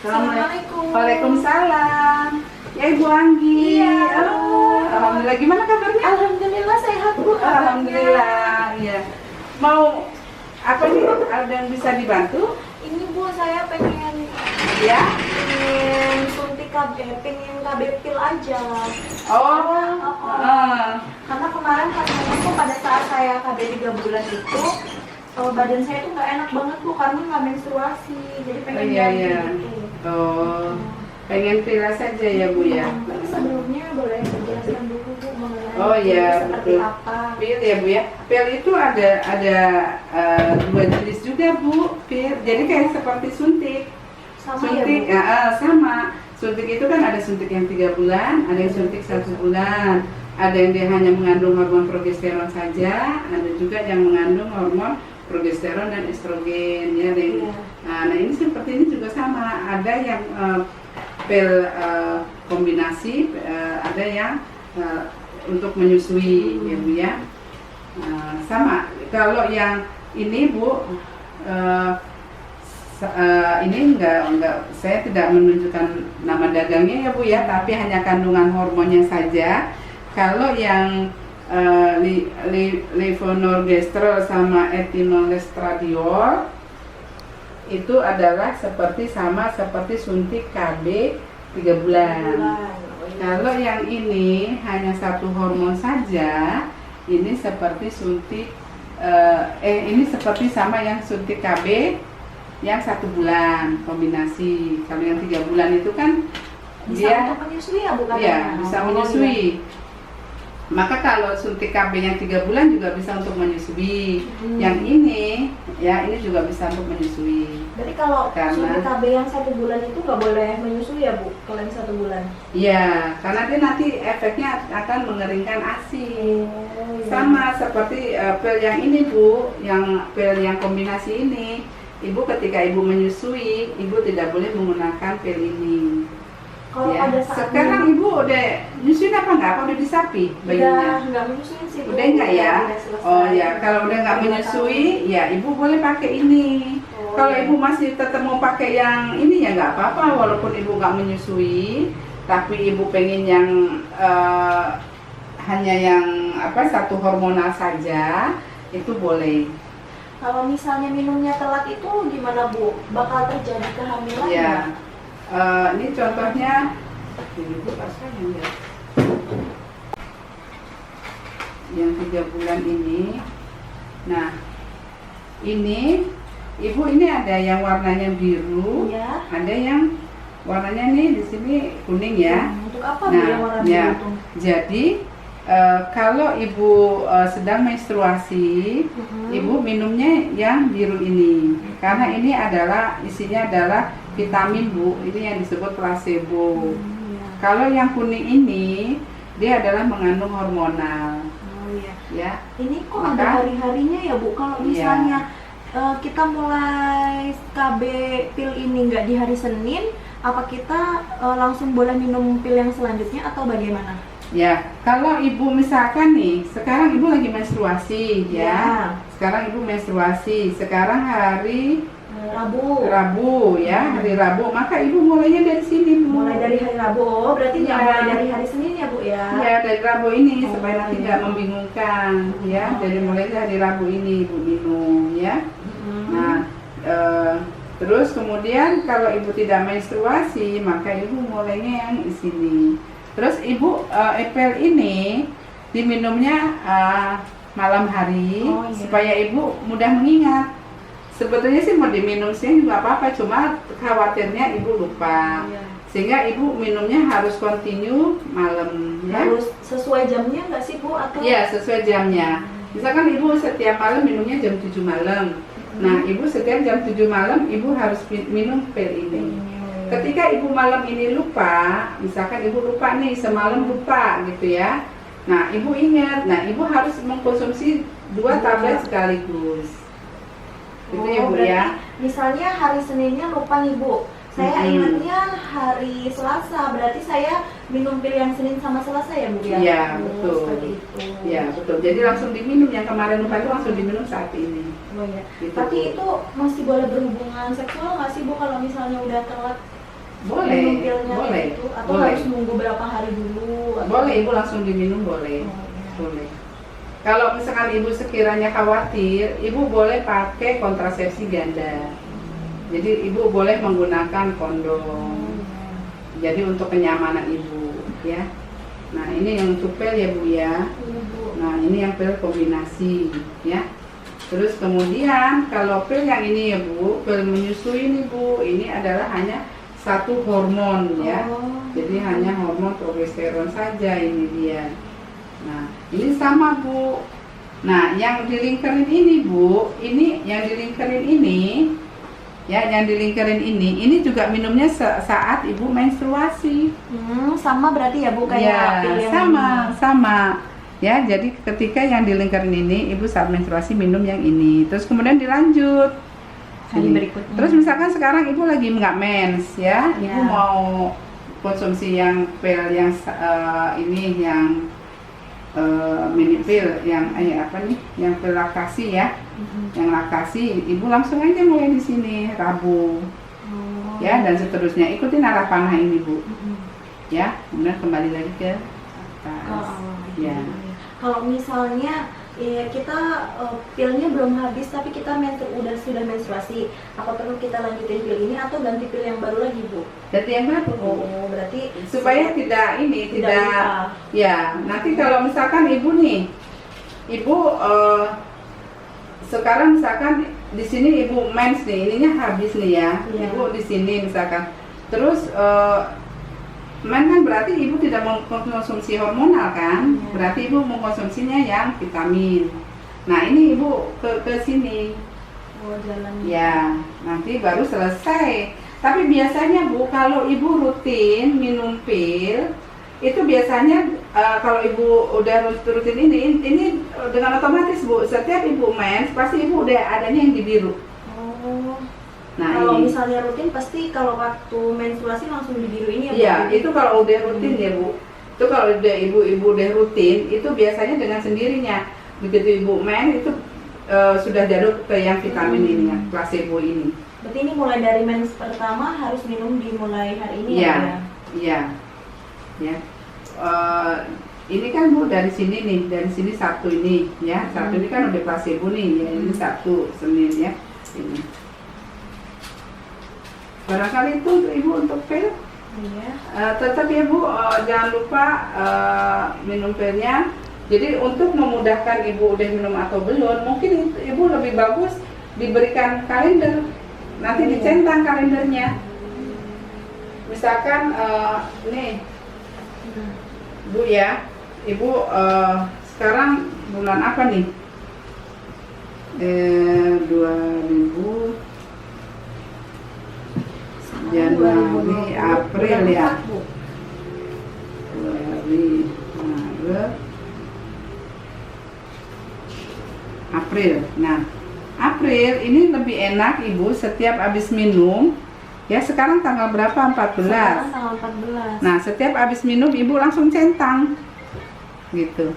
Assalamualaikum. Waalaikumsalam. Ya Ibu Anggi. Iya. Alhamdulillah. Gimana kabarnya? Alhamdulillah sehat Bu. Alhamdulillah. Iya. Mau apa nih? Ada yang bisa dibantu? Ini Bu, saya pengen Ya. suntik KB, pengen KB pil aja. Karena kemarin pas itu pada saat saya KB 3 bulan itu badan saya tuh nggak enak banget Bu karena nggak menstruasi. Jadi pengen ganti gitu. Pengen pila saja ya Bu ya. Tapi sebelumnya boleh dijelaskan dulu Bu mengenai Iya, seperti betul. apa? Pil ya Bu ya. Pil itu ada dua jenis juga Bu. Pil. Jadi kayak seperti suntik. Sama Suntik ya Bu? sama. Suntik itu kan ada suntik yang 3 bulan, ada yang suntik 1 bulan. Ada yang dia hanya mengandung hormon progesteron saja, ada juga yang mengandung hormon progesteron dan estrogen ya. Nah ini seperti ini juga sama. Ada yang pil kombinasi, ada yang untuk menyusui ya Bu ya. Sama. Kalau yang ini Bu, ini enggak, saya tidak menunjukkan nama dagangnya ya Bu ya, tapi hanya kandungan hormonnya saja. Kalau yang levonorgestrel sama etinolestradiol itu adalah sama seperti suntik KB 3 bulan. Kalau yang ini hanya satu hormon saja, ini seperti suntik ini seperti sama yang suntik KB yang 1 bulan kombinasi. Kalau yang 3 bulan itu kan bisa dia untuk menyusui ya bukan? Iya, bisa menyusui. Maka kalau suntik KB yang 3 bulan juga bisa untuk menyusui. Yang ini ya, ini juga bisa untuk menyusui. Berarti kalau Karena- suntik KB yang 1 bulan itu nggak boleh menyusui ya Bu? Kalau yang 1 bulan? Iya, karena dia nanti efeknya akan mengeringkan ASI. Sama seperti pil yang ini Bu, yang pil yang kombinasi ini. Ibu ketika Ibu menyusui, Ibu tidak boleh menggunakan pil ini. Kalau Ya. pada saat Sekarang Ibu udah nyusuin apa enggak? Apa udah disapi bayinya? nggak menyusui sih Bu. Udah enggak ya? Udah selesai. Oh ya, kalau udah enggak menyusui, ya Ibu boleh pakai ini. Oh, Kalau ya. Ibu masih tetap mau pakai yang ini ya nggak apa-apa, walaupun Ibu nggak menyusui, tapi Ibu pengen yang hanya yang satu hormonal saja, itu boleh. Kalau misalnya minumnya telat itu gimana Bu? Bakal terjadi kehamilan Ya, nggak? ini contohnya, Ibu pasang ya. Yang 3 bulan ini. Nah, ini Ibu ini ada yang warnanya biru, Ya. ada yang warnanya nih di sini kuning ya. Untuk apa Bu yang warna ya. biru itu? Jadi kalau Ibu sedang menstruasi, Ibu minumnya yang biru ini, karena ini isinya adalah vitamin Bu. Ini yang disebut placebo. Ya. Kalau yang kuning ini dia adalah mengandung hormonal. Oh iya. Ya. Ini kok Maka- ada hari-harinya ya Bu? Kalau Iya. misalnya kita mulai KB pil ini nggak di hari Senin, apa kita langsung boleh minum pil yang selanjutnya atau bagaimana? Ya, kalau Ibu misalkan nih, sekarang Ibu lagi menstruasi ya. Ya. Sekarang Ibu menstruasi. Sekarang hari Rabu. ya, hari Rabu. Maka Ibu mulainya dari sini Bu. Mulai dari hari Rabu. Oh, berarti nggak Ya. mulai dari hari Senin ya Bu ya? Ya, dari Rabu ini Oh, supaya nanti iya. nggak membingungkan ya. Oh, Jadi iya. mulai dari Rabu ini Ibu minum ya. Hmm. Nah, terus kemudian kalau Ibu tidak menstruasi, maka Ibu mulainya yang di sini. Terus Ibu pil ini diminumnya malam hari Oh, iya. supaya Ibu mudah mengingat. Sebetulnya sih mau diminum siang juga apa-apa, cuma khawatirnya Ibu lupa. Iya. Sehingga Ibu minumnya harus continue malam ya. Harus sesuai jamnya nggak sih Bu? Atau? Iya, sesuai jamnya. Misalkan Ibu setiap malam minumnya jam 7 malam. Nah, Ibu setiap jam 7 malam Ibu harus minum pil ini. Ketika Ibu malam ini lupa, misalkan Ibu lupa nih, semalam lupa gitu ya. Nah, Ibu ingat, Ibu harus mengkonsumsi 2 tablet sekaligus. Gitu ya Bu berarti ya. misalnya hari Seninnya lupa nih Bu. Saya ingatnya hari Selasa, berarti saya minum pil yang Senin sama Selasa ya Bu ya? Iya, Oh, betul. seperti itu. Ya, betul. Jadi langsung diminum, yang kemarin lupa itu langsung diminum saat ini. Oh iya. Gitu, Tapi Bu. itu masih boleh berhubungan seksual nggak sih Bu kalau misalnya udah telat? Boleh, minum pilnya boleh, itu, atau boleh. harus nunggu berapa hari dulu? Atau... Boleh, ibu langsung diminum boleh. Oh, iya. Boleh. Kalau misalkan ibu sekiranya khawatir, ibu boleh pakai kontrasepsi ganda. Jadi ibu boleh menggunakan kondom. Jadi untuk kenyamanan ibu, ya. Nah ini yang untuk pil ya bu ya. Iya, Bu. Nah ini yang pil kombinasi, ya. Terus kemudian kalau pil yang ini ya bu, pil menyusui nih bu, ini adalah hanya satu hormon ya. Oh. Jadi hanya hormon progesteron saja ini dia. Nah, ini sama Bu. Nah, yang dilingkerin ini Bu, ini yang dilingkerin ini, ya, yang dilingkerin ini juga minumnya saat Ibu menstruasi. Sama berarti ya Bu kayak Ya, pil yang sama. Ya, jadi ketika yang dilingkerin ini, Ibu saat menstruasi minum yang ini. Terus kemudian dilanjut hari ini. berikutnya. Terus misalkan sekarang Ibu lagi nggak mens, ya, Ibu Ya. mau konsumsi yang pil yang ini yang mini pil yang apa nih, yang pil laktasi ya, yang laktasi, ibu langsung aja mulai di sini Rabu, ya, dan seterusnya ikutin arah panah ini bu, ya, kemudian kembali lagi ke atas, ya. Kalau misalnya kita pilnya belum habis tapi kita sudah menstruasi, apa perlu kita lanjutin pil ini atau ganti pil yang baru lagi Bu? Ganti yang baru bu. Oh, berarti Supaya tidak lupa. ya, nanti kalau misalkan ibu nih, ibu sekarang misalkan di sini ibu mens nih, ininya habis nih ya, Iya. ibu di sini misalkan, terus men kan berarti ibu tidak mengkonsumsi hormonal kan, Iya. berarti ibu mengkonsumsinya yang vitamin. Nah ini ibu ke sini, jalan. ya, nanti baru selesai. Tapi biasanya bu, kalau ibu rutin minum pil, itu biasanya kalau ibu udah rutin ini dengan otomatis bu, setiap ibu mens pasti ibu udah adanya yang di biru. Oh. Nah Kalau ini, misalnya rutin pasti kalau waktu menstruasi langsung di biru ini ya Bu? iya itu kalau udah rutin ya bu. Itu kalau udah ibu udah rutin, itu biasanya dengan sendirinya. Begitu ibu mens itu sudah jatuh ke yang vitamin ini ya, placebo ini. Berarti ini mulai dari mens pertama harus minum dimulai hari ini Iya, ya? iya, ya. Ini kan bu dari sini nih, dari sini satu ini, ya, satu ini kan udah placebo nih, ya, ini satu Senin ya, ini. Barangkali itu ibu untuk pil. Iya. Tetap ya bu, jangan lupa minum pilnya. Jadi untuk memudahkan ibu udah minum atau belum, mungkin ibu lebih bagus diberikan kalender, nanti Iya. dicentang kalendernya. Misalkan nih bu ya, ibu sekarang bulan apa nih? 2000 Januari, April ya. Februari, Maret, April. Nah, April ini lebih enak ibu setiap habis minum. Ya sekarang tanggal berapa? 14. Sekarang tanggal 14. Nah, setiap habis minum ibu langsung centang. Gitu.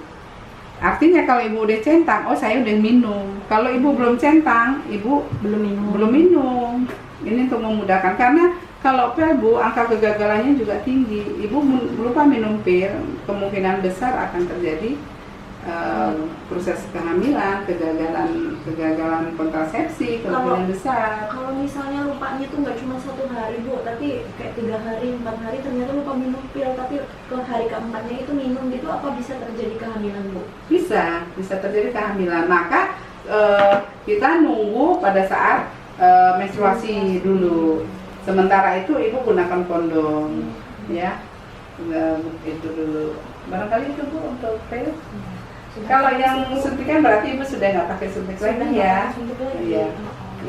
Artinya kalau ibu udah centang, oh saya udah minum. Kalau ibu belum centang, ibu belum minum. Ini untuk memudahkan, karena kalau pil bu, angka kegagalannya juga tinggi. Ibu lupa minum pil, kemungkinan besar akan terjadi proses kehamilan, kegagalan kontrasepsi, kemungkinan besar. Kalau misalnya lupanya tuh nggak cuma 1 hari Bu, tapi kayak 3 hari, 4 hari ternyata lupa minum pil, tapi ke hari keempatnya itu minum gitu, apa bisa terjadi kehamilan Bu? Bisa terjadi kehamilan. Maka kita nunggu pada saat menstruasi dulu. Sementara itu ibu gunakan kondom, ya. Itu dulu. Barangkali itu bu untuk pil. Kalau yang suntikan berarti ibu sudah nggak pakai suntik lagi ya. Iya.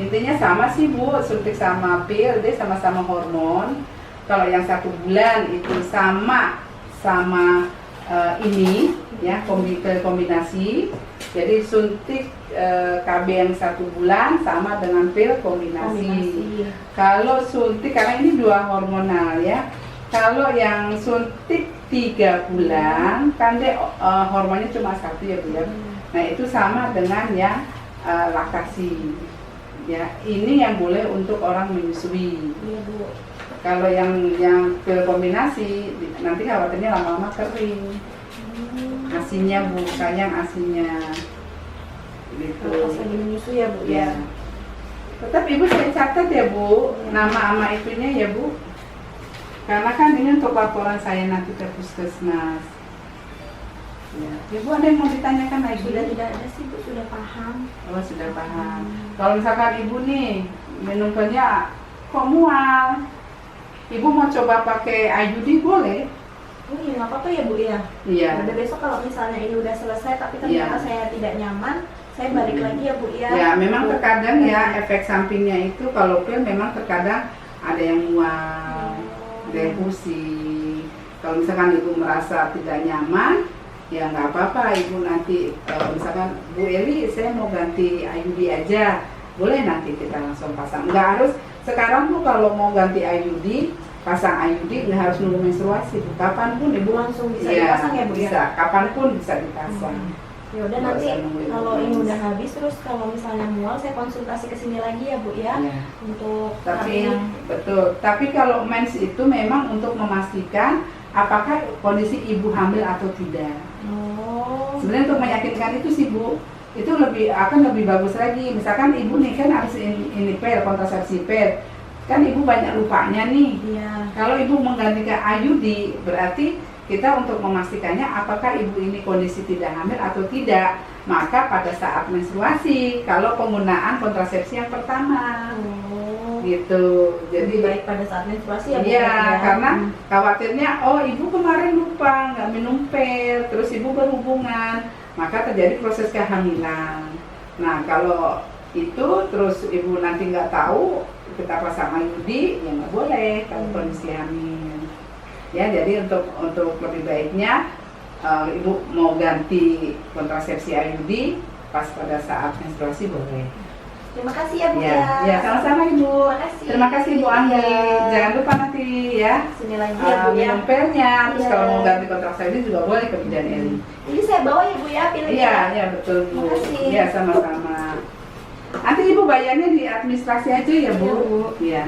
Intinya sama sih bu, suntik sama pil, dia sama-sama hormon. Kalau yang 1 bulan itu sama ini ya, kombinasi. Jadi suntik KB yang 1 bulan sama dengan pil kombinasi. Kalau suntik, karena ini 2 hormonal ya. Kalau yang suntik 3 bulan, kan dia hormonnya cuma 1 ya bu ya. Nah itu sama dengan yang laktasi. Ya, ini yang boleh untuk orang menyusui. Iya Bu. Kalau yang pil kombinasi nanti khawatirnya lama-lama kering. Asinya Bu, sayang asinya. Gitu. Pas lagi menyusu ya Bu ya. Ya. Tetap Ibu saya catat ya Bu, nama ama itunya ya Bu. Karena kan ini untuk laporan saya nanti ke puskesmas. Ya. Ibu ada yang mau ditanyakan lagi? Sudah tidak ada sih Bu, sudah paham. Oh sudah paham. Kalau misalkan Ibu nih minum pilnya kok mual, Ibu mau coba pakai IUD boleh? Oh iya nggak apa-apa ya Bu ya. Iya. Udah besok kalau misalnya ini udah selesai tapi ternyata saya tidak nyaman, saya balik lagi ya Bu ya. Ya memang terkadang ya efek sampingnya itu kalau pil memang terkadang ada yang mual, ada yang pusing. Kalau misalkan Ibu merasa tidak nyaman, ya nggak apa-apa Ibu nanti misalkan Bu Eli saya mau ganti IUD aja, boleh nanti kita langsung pasang. Nggak harus sekarang Bu kalau mau ganti IUD pasang IUD nggak harus nunggu menstruasi Bu, kapanpun Ibu Langsung bisa dipasang ya Bu ya? Bisa, kapanpun bisa dipasang. Ya udah nanti kalau ini udah habis terus kalau misalnya mual saya konsultasi ke sini lagi ya Bu ya. Ya. Untuk Tapi yang betul, tapi kalau mens itu memang untuk memastikan apakah kondisi ibu hamil atau tidak. Sebenarnya untuk meyakinkan itu sih Bu, itu akan lebih bagus lagi. Misalkan ibu nih kan harus ini pil, kontrasepsi pil, kan ibu banyak lupanya nih. Iya. Kalau ibu menggantikan IUD berarti kita untuk memastikannya apakah ibu ini kondisi tidak hamil atau tidak. Maka pada saat menstruasi, kalau penggunaan kontrasepsi yang pertama. Gitu. Jadi baik pada saat menstruasi ya Bu. Iya, ya? karena khawatirnya ibu kemarin lupa nggak minum pil, terus ibu berhubungan, maka terjadi proses kehamilan. Nah kalau itu terus ibu nanti nggak tahu kita pasang IUD, ya nggak boleh kalau kondisi hamil. Ya jadi untuk lebih baiknya ibu mau ganti kontrasepsi IUD pas pada saat menstruasi boleh. Terima kasih ya Bu ya. Ya sama-sama Ibu. Terima kasih Bu Anggi. Jangan lupa nanti ya Sini lagi ya Bu ya. minum pilnya. Terus Iya. kalau mau ganti kontrasepsi juga boleh ke Bidan Eli. Ini saya bawa ya Bu ya pilihnya. Iya betul Bu. Makasih. Iya sama-sama. Nanti Ibu bayarnya di administrasi aja ya Bu. Iya, Bu. Iya.